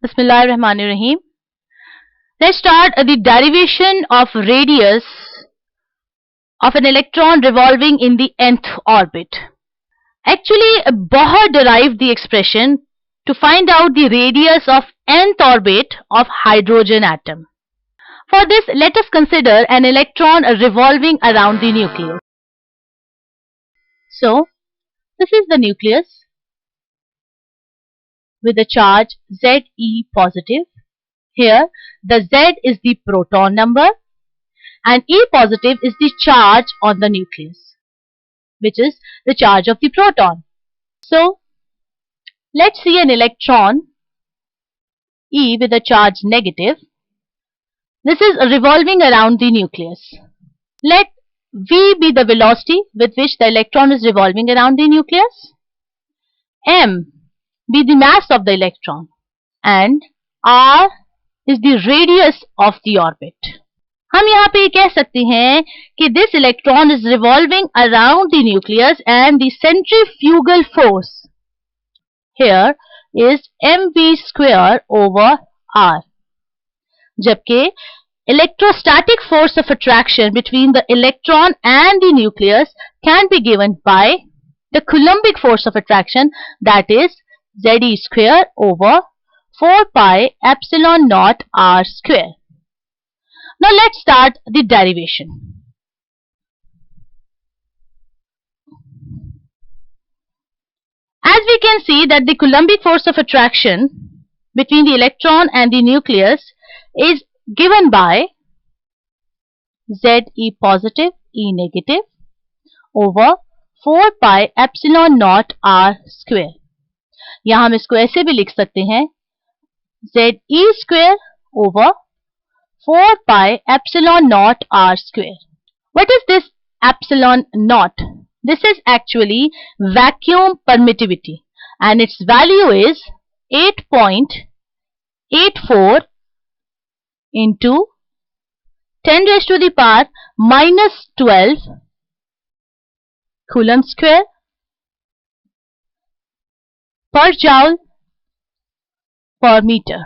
Bismillahirrahmanirrahim. Let's start the derivation of radius of an electron revolving in the nth orbit. Actually, Bohr derived the expression to find out the radius of nth orbit of hydrogen atom. For this, let us consider an electron revolving around the nucleus. So, this is the nucleus with a charge Ze positive. Here, the Z is the proton number and E positive is the charge on the nucleus, which is the charge of the proton. So, let's see an electron E with a charge negative. This is revolving around the nucleus. Let V be the velocity with which the electron is revolving around the nucleus. M be the mass of the electron and R is the radius of the orbit. हम यहाँ पे कह सकते हैं कि this electron is revolving around the nucleus and the centrifugal force here is mv square over r. जबकि electrostatic force of attraction between the electron and the nucleus can be given by the Coulombic force of attraction, that is Ze square over 4 pi epsilon naught r square. Now let's start the derivation. As we can see that the Coulombic force of attraction between the electron and the nucleus is given by Ze positive, E negative over 4 pi epsilon naught r square. यहाँ हम इसको ऐसे भी लिख सकते हैं Ze square over 4 pi epsilon naught r square. What is this epsilon naught? This is actually vacuum permittivity and its value is 8.84 into 10 raised to the power minus 12 Coulomb square per joule per meter.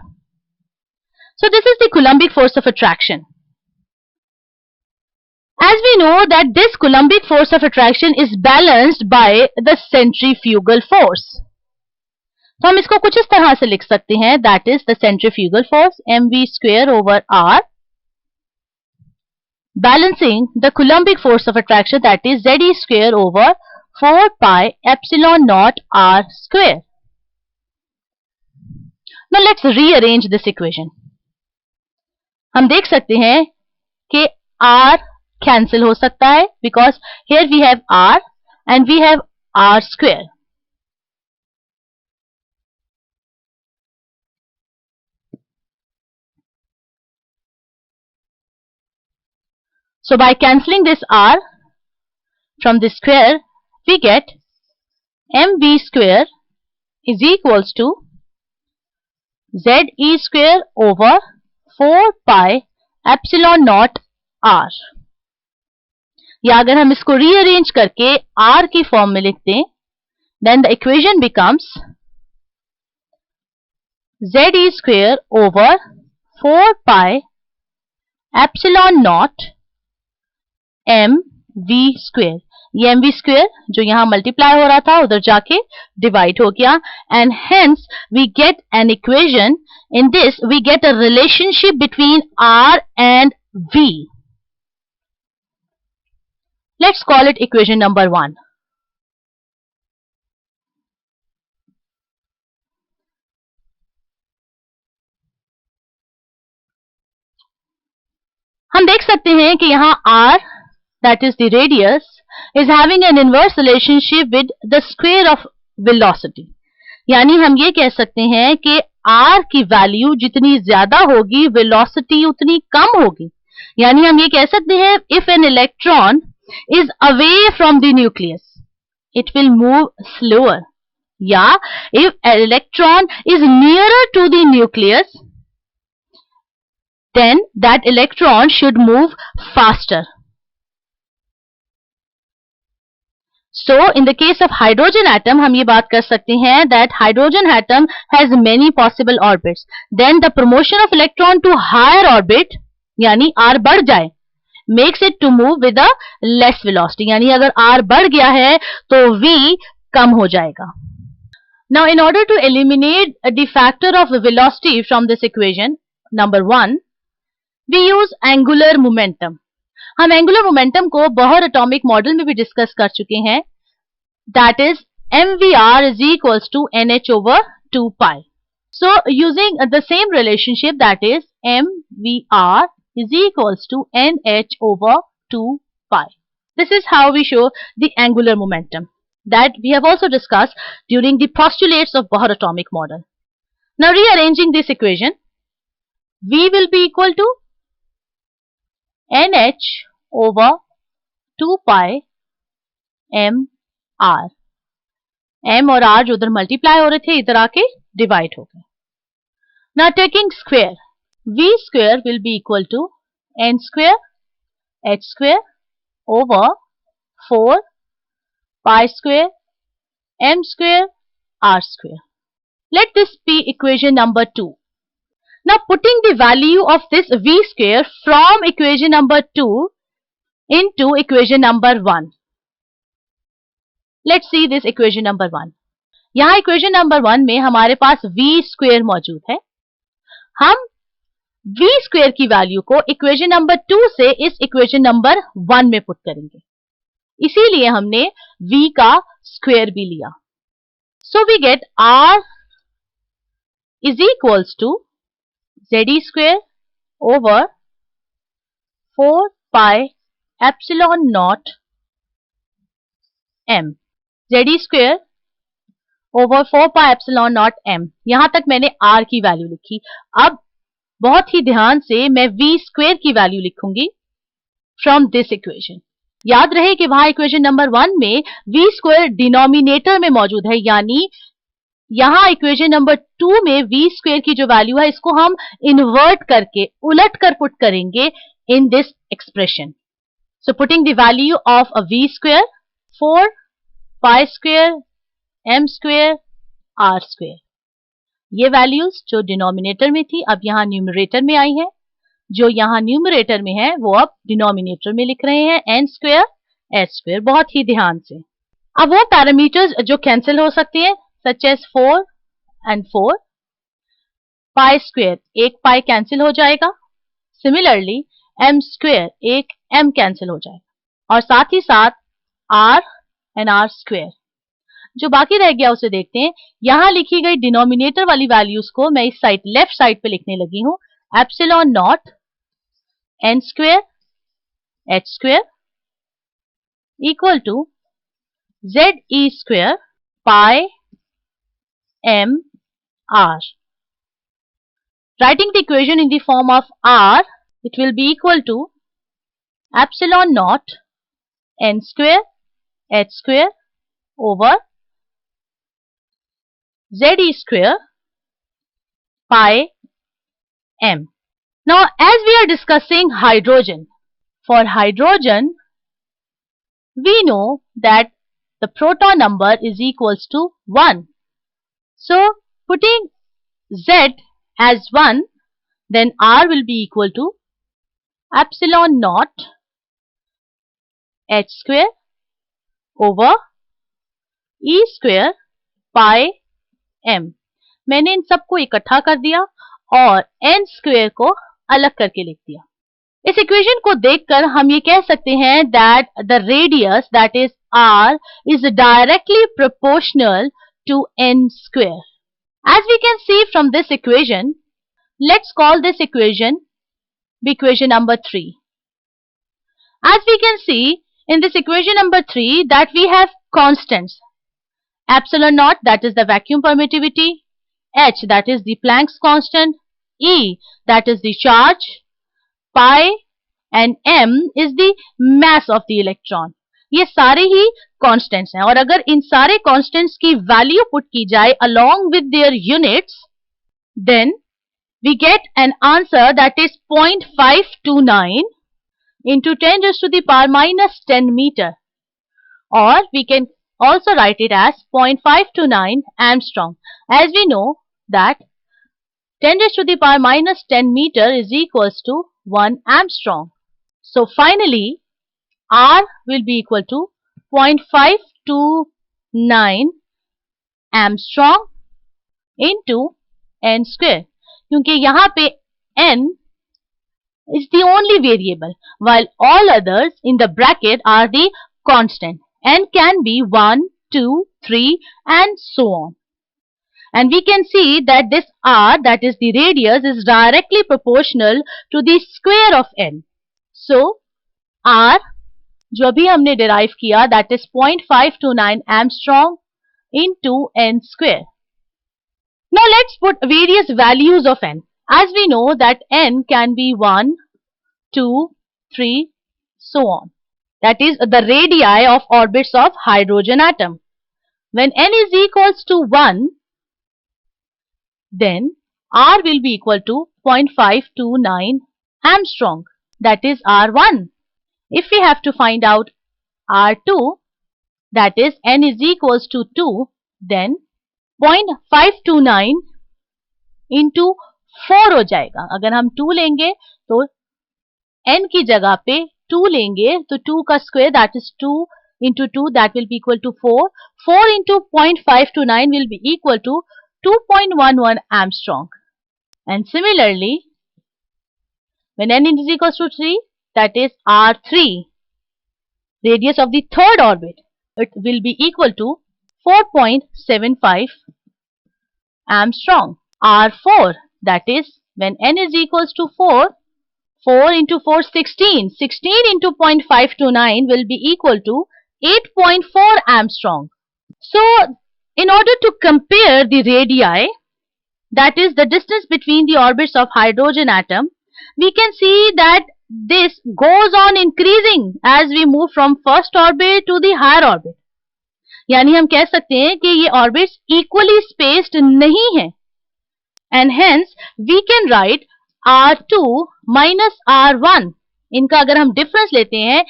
So this is the Coulombic force of attraction. As we know that this Coulombic force of attraction is balanced by the centrifugal force. तो हम इसको कुछ इस तरह से लिख सकते हैं, that is the centrifugal force mv square over r balancing the Coulombic force of attraction, that is Ze square over 4 pi epsilon naught r square. Now let's rearrange this equation. हम देख सकते हैं कि r cancel हो सकता है because here we have r and we have r square. So by cancelling this r from this square, we get mv square is equals to Ze square over 4 pi epsilon naught r. या अगर हम इसको rearrange करके r की form में लिख दें, then the equation becomes Ze square over 4 pi epsilon naught mv square. ये mv square जो यहाँ multiply हो रहा था उधर जाके divide हो गया and hence we get an equation. In this we get a relationship between r and v. Let's call it equation number 1. हम देख सकते हैं कि यहाँ r, that is the radius, is having an inverse relationship with the square of velocity. यानी हम ये कह सकते हैं कि r की वैल्यू जितनी ज्यादा होगी velocity उतनी कम होगी. यानी हम ये कह सकते हैं if an electron is away from the nucleus, it will move slower. या if an electron is nearer to the nucleus, then that electron should move faster. So in the case of hydrogen atom हम ये बात कर सकते हैं that hydrogen atom has many possible orbits. Then the promotion of electron to higher orbit यानी r बढ़ जाए makes it to move with a less velocity. यानी अगर r बढ़ गया है तो v कम हो जाएगा. Now in order to eliminate the factor of velocity from this equation, number 1, we use angular momentum. हम एंगुलर मोमेंटम को बोहर एटॉमिक मॉडल में भी डिस्कस कर चुके हैं. That is mvr is equals to nh over 2 pi. So using the same relationship, that is mvr is equals to nh over 2 pi. This is how we show the angular momentum that we have also discussed during the postulates of Bohr atomic model. Now rearranging this equation, v will be equal to nh over 2 pi m r. m और r जो उधर multiply हो रहे थे इधर आके divide हो गए. Now taking square, v square will be equal to n square h square over 4 pi square m square r square. Let this be equation number 2. Now putting the value of this v square from equation number 2 into equation number 1. Let's see this equation number 1. यहाँ equation number 1 में हमारे पास v square मौजूद है. हम v square की value को equation number 2 से इस equation number 1 में पुट करेंगे. इसीलिए हमने v का square भी लिया. So we get r is equals to ze square over 4 pi epsilon naught m. ze square over 4 pi epsilon naught m. यहां तक मैंने r की वैल्यू लिखी. अब बहुत ही ध्यान से मैं v square की वैल्यू लिखूंगी from this equation. याद रहे कि वहां इक्वेशन नंबर 1 में v square डिनोमिनेटर में मौजूद है, यानी यहां इक्वेशन नंबर 2 में v स्क्वायर की जो वैल्यू है इसको हम इन्वर्ट करके उलट कर पुट करेंगे in this expression. So putting the value of a v square 4 pi square m square r square. ये वैल्यूज जो डिनोमिनेटर में थी अब यहां न्यूमरेटर में आई है. जो यहां न्यूमरेटर में है वो अब डिनोमिनेटर में लिख रहे हैं n स्क्वायर h स्क्वायर. बहुत ही ध्यान से. अब वो पैरामीटर्स जो कैंसिल हो सकते हैं such as 4 and 4. pi square एक pi कैंसिल हो जाएगा. Similarly m square एक m कैंसिल हो जाएगा. और साथ ही साथ r and r square. जो बाकी रह गया उसे देखते हैं. यहां लिखी गई डिनोमिनेटर वाली वैल्यूज को मैं इस साइड लेफ्ट साइड पे लिखने लगी हूं. Epsilon not n square h square equal to ze square pi m r. Writing the equation in the form of r, it will be equal to epsilon naught n square h square over ze square pi m. Now as we are discussing hydrogen, for hydrogen we know that the proton number is equals to 1. So putting z as 1, then r will be equal to epsilon naught h square over e square pi m. मैंने इन सबको इकट्ठा कर दिया और n square को अलग करके लिख दिया. इस इक्वेशन को देखकर हम ये कह सकते हैं that the radius, that is r, is directly proportional to n square. As we can see from this equation, let's call this equation equation number 3. As we can see in this equation number 3 that we have constants. Epsilon naught, that is the vacuum permittivity, h, that is the Planck's constant, e, that is the charge, pi and m is the mass of the electron. ये सारे ही constants हैं और अगर इन सारे constants की value put की जाए along with their units, then we get an answer that is 0.529 into 10 raised to the power minus 10 meter. or we can also write it as 0.529 Armstrong, as we know that 10 raised to the power minus 10 meter is equals to 1 Armstrong. So finally, R will be equal to 0.529 Armstrong into n square, क्योंकि यहाँ पे n is the only variable while all others in the bracket are the constant. N can be 1, 2, 3 and so on. And we can see that this r, that is the radius, is directly proportional to the square of n. So r जो अभी हमने derive किया, that is 0.529 Armstrong into n square. Now let's put various values of n. As we know that n can be 1, 2, 3, so on. That is the radii of orbits of hydrogen atom. When n is equals to 1, then r will be equal to 0.529 Armstrong. That is R1. If we have to find out R2, that is n is equals to 2, then 0.529 into 4 हो जाएगा. अगर हम 2 लेंगे तो n की जगह पे 2 लेंगे तो 2 का square, that is 2 into 2, that will be equal to 4. 4 into 0.529 will be equal to 2.11 Armstrong. And similarly, when n is equals to 3, that is R3, radius of the third orbit, it will be equal to 4.75 Armstrong. R4, that is when n is equals to 4, 4 into 4, 16. 16 into 0.529 will be equal to 8.4 Armstrong. So, in order to compare the radii, that is the distance between the orbits of hydrogen atom, we can see that this goes on increasing as we move from first orbit to the higher orbit. यानी हम कह सकते हैं कि ये orbits equally spaced नहीं है. And hence we can write R2 minus R1. इनका अगर हम difference लेते हैं,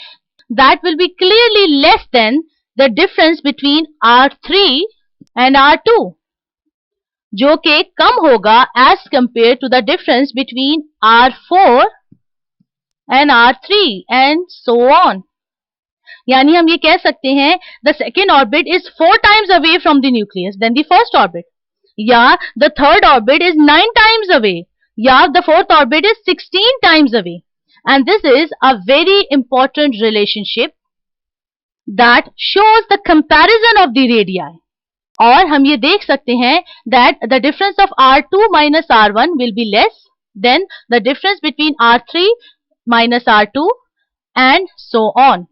that will be clearly less than the difference between R3 and R2, जो कि कम होगा as compared to the difference between R4 and R3 and so on. यानी हम ये कह सकते हैं the second orbit is 4 times away from the nucleus than the first orbit, या the third orbit is 9 times away, या the fourth orbit is 16 times away. And this is a very important relationship that shows the comparison of the radii. और हम ये देख सकते हैं that the difference of R2 minus R1 will be less than the difference between R3 minus R2 and so on.